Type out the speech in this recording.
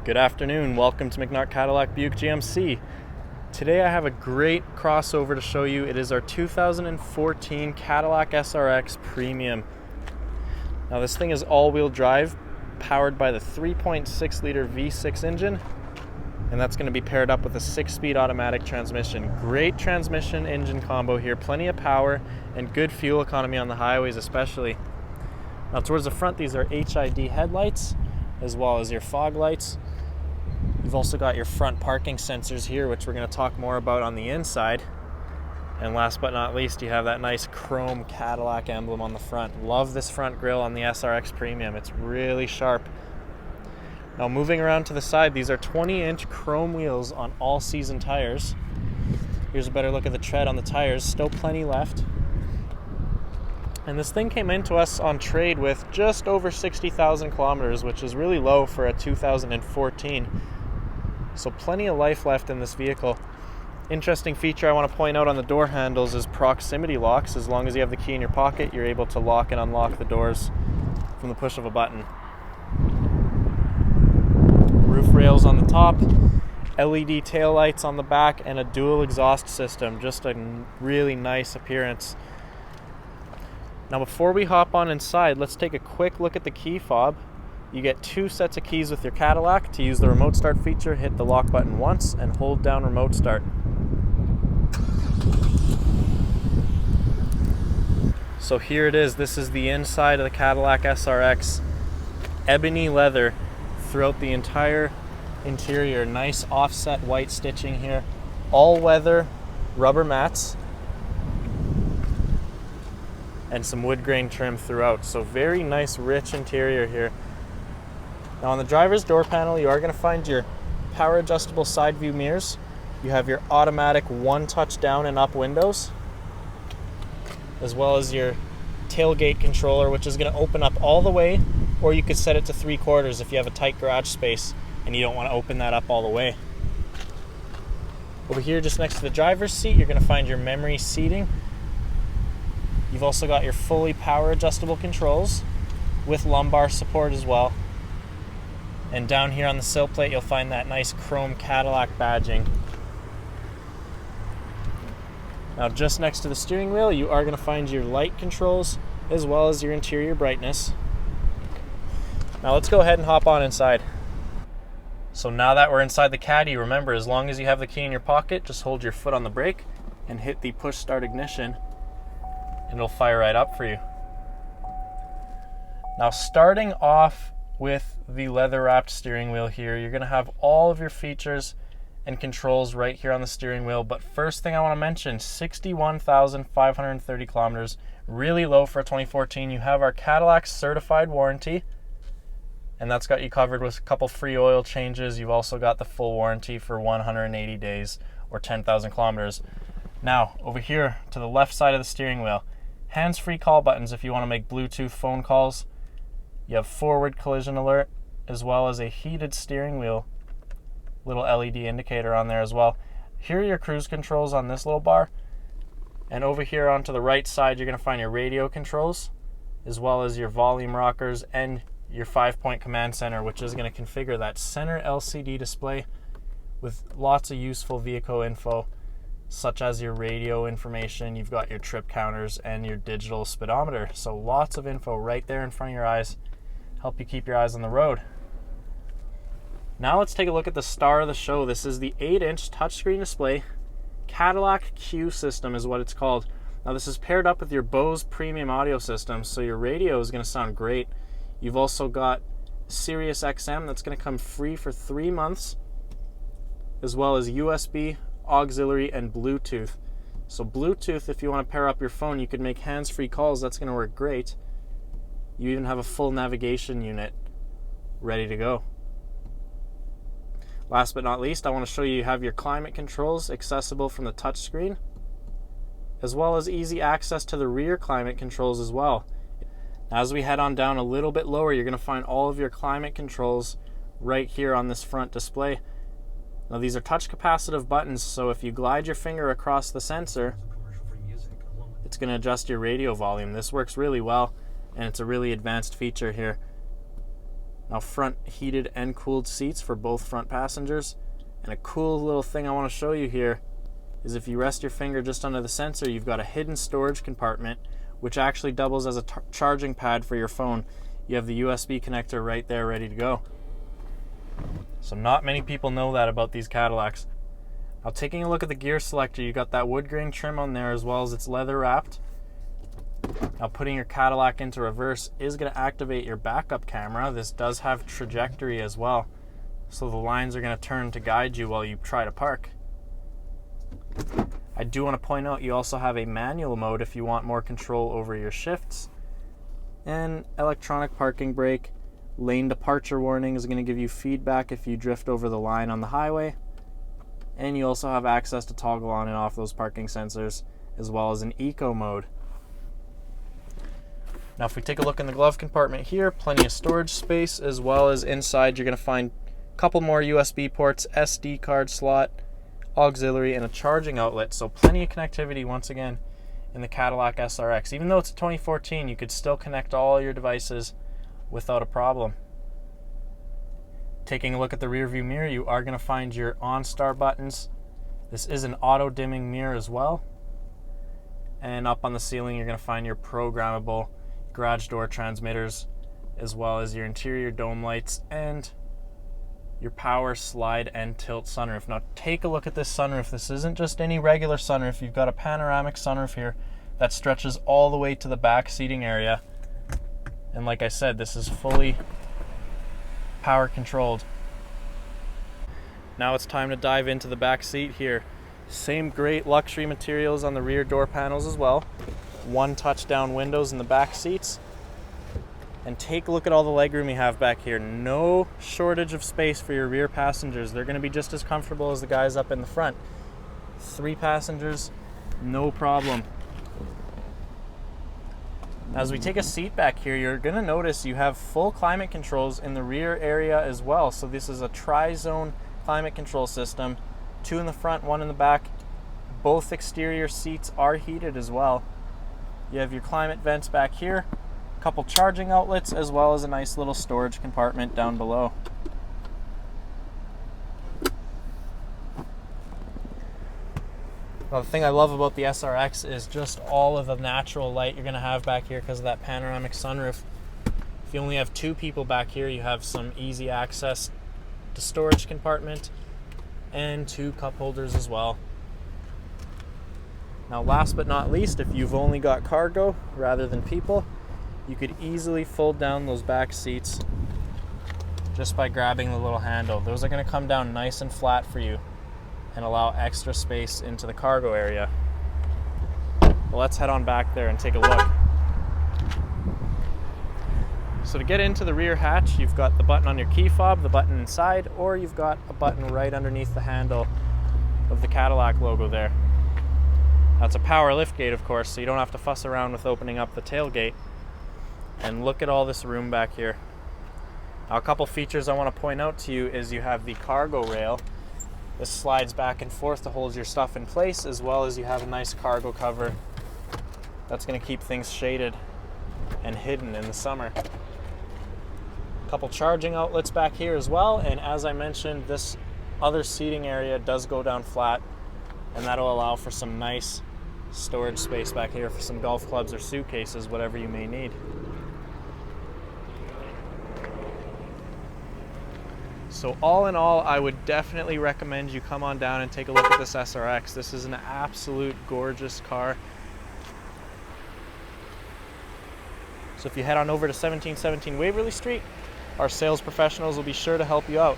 Good afternoon, welcome to McNaught Cadillac Buick GMC. Today I have a great crossover to show you. It is our 2014 Cadillac SRX Premium. Now this thing is all-wheel drive, powered by the 3.6 liter V6 engine, and that's going to be paired up with a 6-speed automatic transmission. Great transmission engine combo here, plenty of power and good fuel economy on the highways especially. Now towards the front, these are HID headlights as well as your fog lights. You've also got your front parking sensors here, which we're going to talk more about on the inside. And last but not least, you have that nice chrome Cadillac emblem on the front. Love this front grille on the SRX Premium. It's really sharp. Now moving around to the side, these are 20-inch chrome wheels on all-season tires. Here's a better look at the tread on the tires. Still plenty left. And this thing came into us on trade with just over 60,000 kilometers, which is really low for a 2014. So plenty of life left in this vehicle. Interesting feature I want to point out on the door handles is proximity locks. As long as you have the key in your pocket, you're able to lock and unlock the doors from the push of a button. Roof rails on the top, LED taillights on the back, and a dual exhaust system. Just a really nice appearance. Now before we hop on inside, let's take a quick look at the key fob. You get 2 sets of keys with your Cadillac. To use the remote start feature, hit the lock button once and hold down remote start. So here it is. This is the inside of the Cadillac SRX. Ebony leather throughout the entire interior. Nice offset white stitching here. All-weather rubber mats. And some wood grain trim throughout. So very nice, rich interior here. Now on the driver's door panel, you are going to find your power adjustable side view mirrors. You have your automatic one-touch down and up windows, as well as your tailgate controller, which is going to open up all the way, or you could set it to 3/4 if you have a tight garage space and you don't want to open that up all the way. Over here, just next to the driver's seat, you're going to find your memory seating. You've also got your fully power adjustable controls with lumbar support as well. And down here on the sill plate, you'll find that nice chrome Cadillac badging. Now just next to the steering wheel, you are going to find your light controls as well as your interior brightness. Now let's go ahead and hop on inside. So now that we're inside the Caddy, remember, as long as you have the key in your pocket, just hold your foot on the brake and hit the push start ignition, and it'll fire right up for you. Now starting off with the leather wrapped steering wheel here, you're going to have all of your features and controls right here on the steering wheel. But first thing I want to mention, 61,530 kilometers, really low for a 2014. You have our Cadillac Certified warranty, and that's got you covered with a couple free oil changes. You've also got the full warranty for 180 days or 10,000 kilometers. Now over here to the left side of the steering wheel, hands-free call buttons if you want to make Bluetooth phone calls. You have forward collision alert, as well as a heated steering wheel, little LED indicator on there as well. Here are your cruise controls on this little bar. And over here onto the right side, you're going to find your radio controls, as well as your volume rockers and your 5-point command center, which is going to configure that center LCD display with lots of useful vehicle info, such as your radio information. You've got your trip counters and your digital speedometer. So lots of info right there in front of your eyes. Help you keep your eyes on the road. Now let's take a look at the star of the show. This is the 8-inch touchscreen display. Cadillac Q system is what it's called. Now this is paired up with your Bose Premium Audio System, so your radio is going to sound great. You've also got Sirius XM that's going to come free for 3 months, as well as USB, auxiliary, and Bluetooth. So Bluetooth, if you want to pair up your phone, you could make hands-free calls. That's going to work great. You even have a full navigation unit ready to go. Last but not least, I want to show you have your climate controls accessible from the touchscreen, as well as easy access to the rear climate controls as well. Now, as we head on down a little bit lower, you're going to find all of your climate controls right here on this front display. Now these are touch capacitive buttons, so if you glide your finger across the sensor, it's going to adjust your radio volume. This works really well, and it's a really advanced feature here. Now front heated and cooled seats for both front passengers. And a cool little thing I want to show you here is if you rest your finger just under the sensor, you've got a hidden storage compartment which actually doubles as a charging pad for your phone. You have the USB connector right there ready to go. So not many people know that about these Cadillacs. Now taking a look at the gear selector, you got that wood grain trim on there as well as it's leather wrapped. Now putting your Cadillac into reverse is going to activate your backup camera. This does have trajectory as well, so the lines are going to turn to guide you while you try to park. I do want to point out you also have a manual mode if you want more control over your shifts. And electronic parking brake. Lane departure warning is going to give you feedback if you drift over the line on the highway. And you also have access to toggle on and off those parking sensors, as well as an eco mode. Now if we take a look in the glove compartment here, plenty of storage space, as well as inside you're going to find a couple more USB ports, SD card slot, auxiliary, and a charging outlet. So plenty of connectivity once again in the Cadillac SRX. Even though it's a 2014, you could still connect all your devices without a problem. Taking a look at the rear view mirror, you are going to find your OnStar buttons. This is an auto dimming mirror as well. And up on the ceiling you're going to find your programmable garage door transmitters, as well as your interior dome lights and your power slide and tilt sunroof. Now take a look at this sunroof. This isn't just any regular sunroof. You've got a panoramic sunroof here that stretches all the way to the back seating area. And like I said, this is fully power controlled. Now it's time to dive into the back seat here. Same great luxury materials on the rear door panels as well. One touch-down windows in the back seats. And take a look at all the legroom you have back here. No shortage of space for your rear passengers. They're going to be just as comfortable as the guys up in the front. 3 passengers, no problem. As we take a seat back here, you're going to notice you have full climate controls in the rear area as well. So this is a tri-zone climate control system. 2 in the front, 1 in the back. Both exterior seats are heated as well. You have your climate vents back here, a couple charging outlets, as well as a nice little storage compartment down below. Now, the thing I love about the SRX is just all of the natural light you're going to have back here because of that panoramic sunroof. If you only have 2 people back here, you have some easy access to storage compartment and 2 cup holders as well. Now last but not least, if you've only got cargo rather than people, you could easily fold down those back seats just by grabbing the little handle. Those are going to come down nice and flat for you and allow extra space into the cargo area. Well, let's head on back there and take a look. So to get into the rear hatch, you've got the button on your key fob, the button inside, or you've got a button right underneath the handle of the Cadillac logo there. Now it's a power lift gate, of course, so you don't have to fuss around with opening up the tailgate. And look at all this room back here. Now a couple features I want to point out to you is you have the cargo rail. This slides back and forth to hold your stuff in place, as well as you have a nice cargo cover that's going to keep things shaded and hidden in the summer. A couple charging outlets back here as well, and as I mentioned, this other seating area does go down flat, and that'll allow for some nice storage space back here for some golf clubs or suitcases, whatever you may need. So all in all, I would definitely recommend you come on down and take a look at this SRX. This is an absolute gorgeous car. So if you head on over to 1717 Waverly Street, our sales professionals will be sure to help you out.